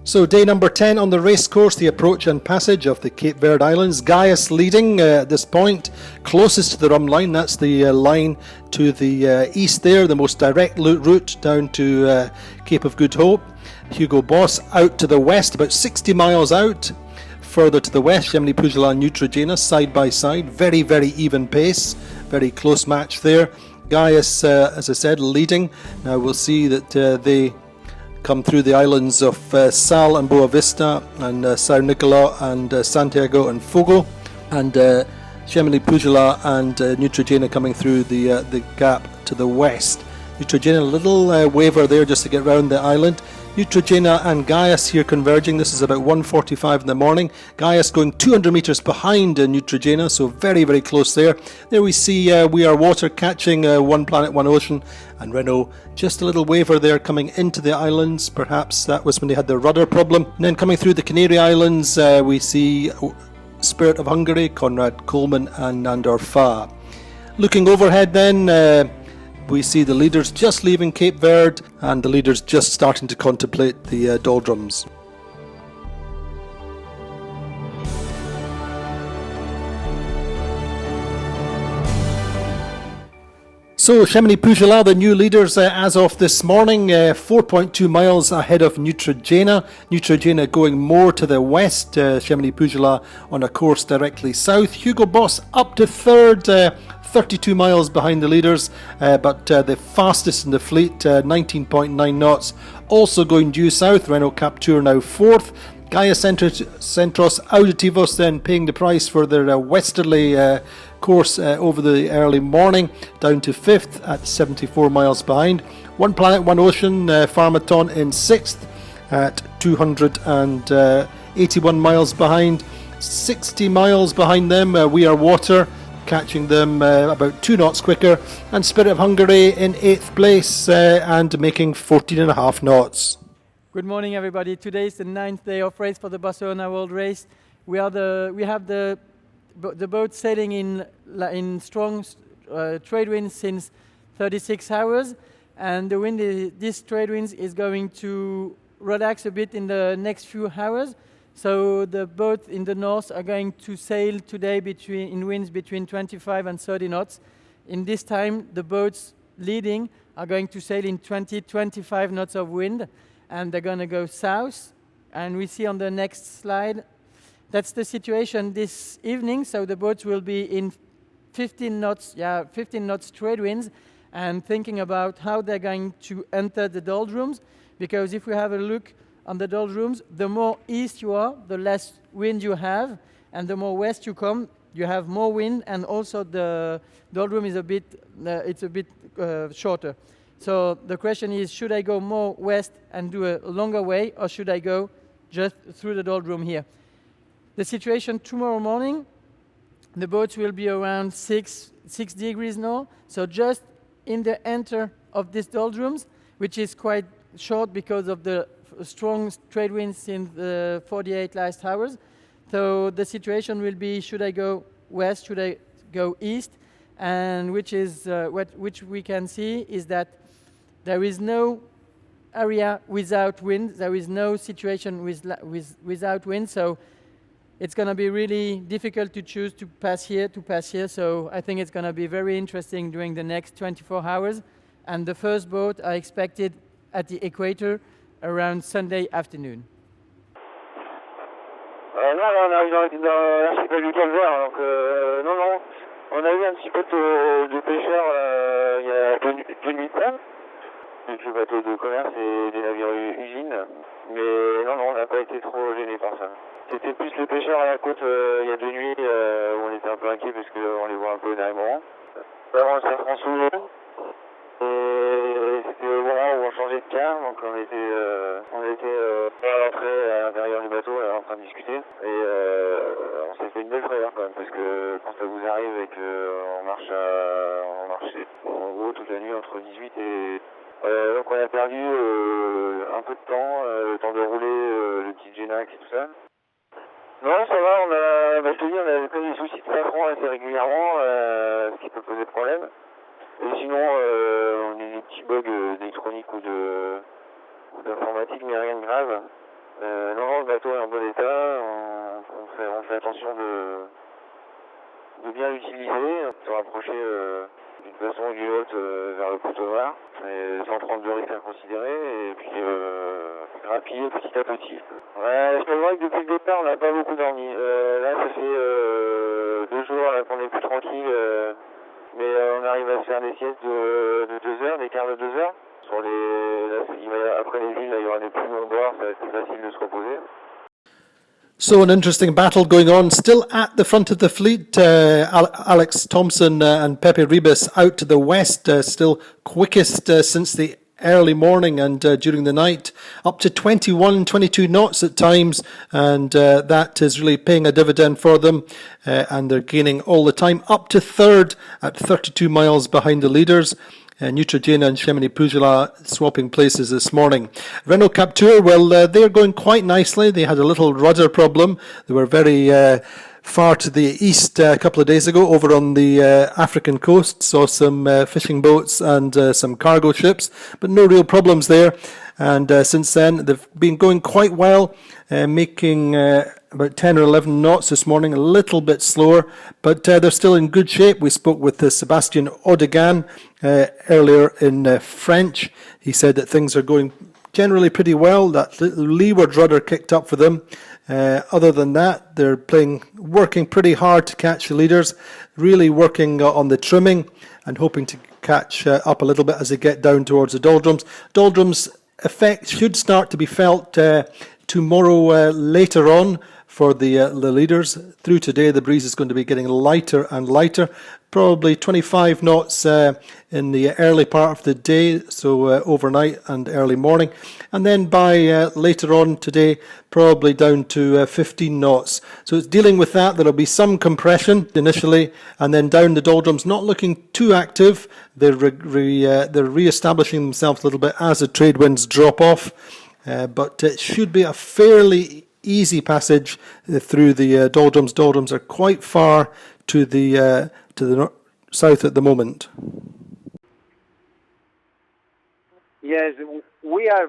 So day number 10 on the race course, the approach and passage of the Cape Verde Islands. Gaius leading at this point, closest to the rum line. That's the line to the east there, the most direct route down to Cape of Good Hope. Hugo Boss out to the west, about 60 miles out. Further to the west, Gemini Pujala and Neutrogena side by side. Very, very even pace. Very close match there. Gaius, as I said, leading. Now we'll see that they come through the islands of Sal and Boa Vista and São Nicolau and Santiago and Fogo, and Gemini Pujala and Neutrogena coming through the gap to the west. Neutrogena, a little waver there just to get round the island. Neutrogena and Gaius here converging. This is about 1:45 in the morning. Gaius going 200 metres behind Neutrogena, so very, very close there. There we see We Are Water catching One Planet, One Ocean, and Renault just a little waver there coming into the islands. Perhaps that was when they had the rudder problem. And then coming through the Canary Islands, we see Spirit of Hungary, Conrad Coleman and Nandor Fa. Looking overhead then, we see the leaders just leaving Cape Verde and the leaders just starting to contemplate the doldrums. So Gemini Pujala, the new leaders as of this morning, 4.2 miles ahead of Neutrogena. Neutrogena going more to the west, Gemini Pujala on a course directly south. Hugo Boss up to third, 32 miles behind the leaders, but the fastest in the fleet, 19.9 knots, also going due south. Renault Captur now fourth. Gaia Centros Auditivos then paying the price for their westerly course over the early morning, down to fifth at 74 miles behind. One Planet, One Ocean, Pharmaton in sixth at 281 miles behind. 60 miles behind them, We Are Water, catching them about 2 knots quicker, and Spirit of Hungary in 8th place and making 14.5 knots. Good morning, everybody. Today is the 9th day of race for the Barcelona World Race. We have the boat sailing in strong trade winds since 36 hours, and the wind this trade winds is going to relax a bit in the next few hours. So the boats in the north are going to sail today in winds between 25 and 30 knots. In this time, the boats leading are going to sail in 20-25 knots of wind, and they're going to go south. And we see on the next slide, that's the situation this evening. So the boats will be in 15 knots trade winds, and thinking about how they're going to enter the doldrums. Because if we have a look on the doldrums, the more east you are, the less wind you have, and the more west you come, you have more wind, and also the doldrum is a bit shorter. So the question is, should I go more west and do a longer way, or should I go just through the doldrum here? The situation tomorrow morning, the boats will be around 6 degrees north, so just in the enter of these doldrums, which is quite short because of the strong trade winds in the 48 last hours. So the situation will be, should I go west, should I go east? And which we can see is that there is no area without wind, there is no situation without wind, so it's going to be really difficult to choose to pass here, so I think it's going to be very interesting during the next 24 hours. And the first boat are expected at the equator around Sunday afternoon. Non, on arrive dans l'archipel du Calvaire, donc non, on a eu un petit peu de pêcheurs il y a 2 nuits de temps, avec le bateau de commerce et des navires usines, mais non, on n'a pas été trop gênés par ça. C'était plus les pêcheurs à la côte il y a 2 nuits où on était un peu inquiets parce qu'on les voit un peu derrière. Avant, ça prend souvent. Et c'était au moment où on changeait de quart, donc on était à l'entrée à l'intérieur du bateau en train de discuter. Et on s'est fait une belle frayeur quand même, parce que quand ça vous arrive et qu'on marche en gros toute la nuit entre 18 et... donc on a perdu un peu de temps, le temps de rouler le petit Genac et tout ça. Non, ça va, je te dis, on a des soucis de safran assez régulièrement, ce qui peut poser problème. Et sinon, on a des petits bugs d'électronique ou d'informatique, mais rien de grave. Non, le bateau est en bon état. On fait attention de bien l'utiliser, de se rapprocher d'une façon ou d'une autre vers le poteau noir, sans prendre de risques à considérer, et puis grappiller petit à petit. Ouais, je me vois que depuis le départ, on n'a pas beaucoup dormi. Là, ça fait 2 jours qu'on est plus tranquille, mais on arrive à se faire des siestes de 2 heures, des quarts de 2 heures. Après les villes, il y aura des plus longs bords, ça va être plus facile de se reposer. So an interesting battle going on still at the front of the fleet. Alex Thompson and Pepe Ribas out to the west, still quickest since the early morning and during the night, up to 21, 22 knots at times, and that is really paying a dividend for them, and they're gaining all the time, up to third at 32 miles behind the leaders. Neutrogena and Chamonix Pujala swapping places this morning. Renault Captur, well, they're going quite nicely. They had a little rudder problem. They were very far to the east a couple of days ago over on the African coast. Saw some fishing boats and some cargo ships, but no real problems there. And since then, they've been going quite well, making about 10 or 11 knots this morning, a little bit slower, but they're still in good shape. We spoke with Sébastien Odegan earlier in French. He said that things are going generally pretty well, that leeward rudder kicked up for them. Other than that, they're working pretty hard to catch the leaders, really working on the trimming and hoping to catch up a little bit as they get down towards the doldrums. Doldrums effect should start to be felt tomorrow later on for the leaders. Through today, the breeze is going to be getting lighter and lighter, probably 25 knots in the early part of the day, so overnight and early morning. And then by later on today, probably down to 15 knots. So it's dealing with that. There'll be some compression initially, and then down the doldrums, not looking too active. They're re-establishing themselves a little bit as the trade winds drop off. But it should be a fairly easy passage through the doldrums. Doldrums are quite far to the south at the moment. Yes, we are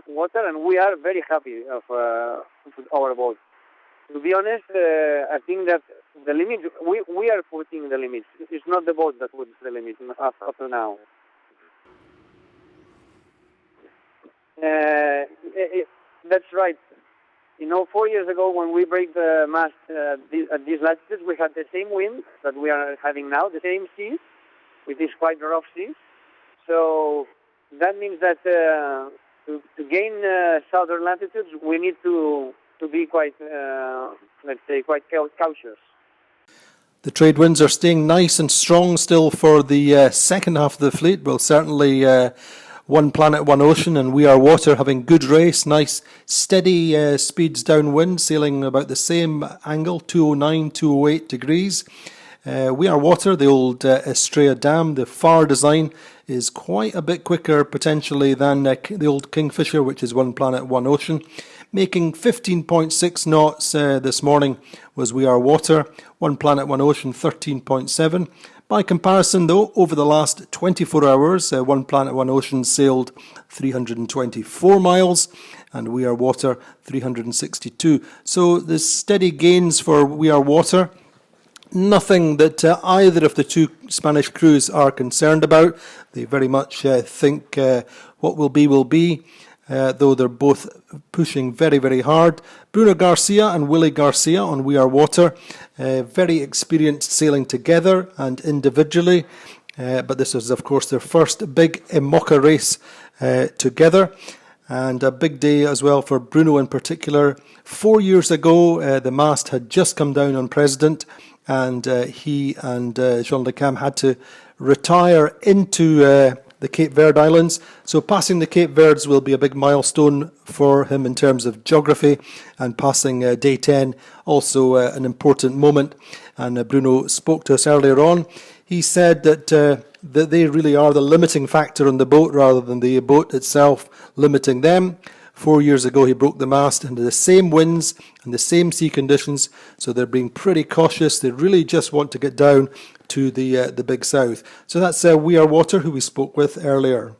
water, and we are very happy of our boat. To be honest, I think that the limit we are putting the limits. It's not the boat that puts the limit up to now. That's right. 4 years ago when we break the mast at these latitudes, we had the same wind that we are having now, the same seas, with these quite rough seas. So that means that to gain southern latitudes, we need to be quite, quite cautious. The trade winds are staying nice and strong still for the second half of the fleet. Well, certainly One Planet, One Ocean and We Are Water having good race, nice steady speeds downwind, sailing about the same angle, 209, 208 degrees. We Are Water, the old Estrella Dam, the Far design is quite a bit quicker potentially than the old Kingfisher, which is One Planet, One Ocean. Making 15.6 knots this morning was We Are Water, One Planet, One Ocean 13.7. By comparison, though, over the last 24 hours, One Planet, One Ocean sailed 324 miles and We Are Water 362. So there's steady gains for We Are Water. Nothing that either of the two Spanish crews are concerned about. They very much think what will be, though they're both pushing very, very hard. Bruno Garcia and Willie Garcia on We Are Water, very experienced sailing together and individually, but this is of course their first big Imoca race together, and a big day as well for Bruno in particular. 4 years ago the mast had just come down on President, and he and Jean Le Cam had to retire into the Cape Verde Islands. So passing the Cape Verdes will be a big milestone for him in terms of geography, and passing day 10 also an important moment. And Bruno spoke to us earlier on. He said that they really are the limiting factor on the boat rather than the boat itself limiting them. 4 years ago he broke the mast under the same winds and the same sea conditions, so they're being pretty cautious. They really just want to get down to the Big South. So that's We Are Water, who we spoke with earlier.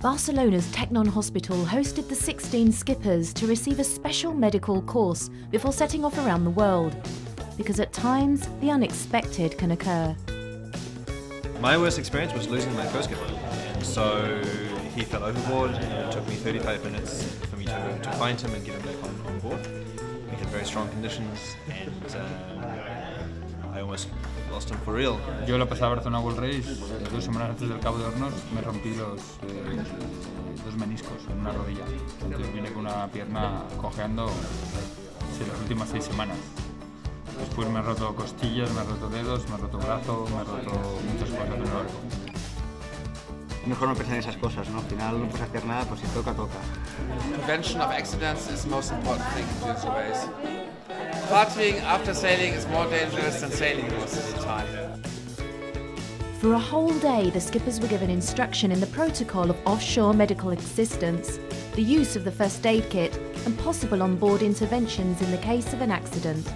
Barcelona's Technon Hospital hosted the 16 skippers to receive a special medical course before setting off around the world, because at times the unexpected can occur. My worst experience was losing my co-skipper, and so he fell overboard, and it took me 35 minutes for me to find him and get him back on board. We had very strong conditions, and I almost lost him for real. Yo la pasé a Barcelona World Race, 2 semanas antes del Cabo de Hornos me rompí los 2 meniscos en una rodilla. Entonces vine con una pierna cojeando las últimas 6 semanas. Después me he roto costillas, me he roto dedos, me he roto brazo, me he roto muchas cosas en el barco. Mejor no pensar en esas cosas, ¿no? Al final no puedes hacer nada, pues si toca, toca. Prevention of accidents is the most important thing during the race. Partying after sailing is more dangerous than sailing most of the time. For a whole day, the skippers were given instruction in the protocol of offshore medical assistance, the use of the first aid kit, and possible on-board interventions in the case of an accident.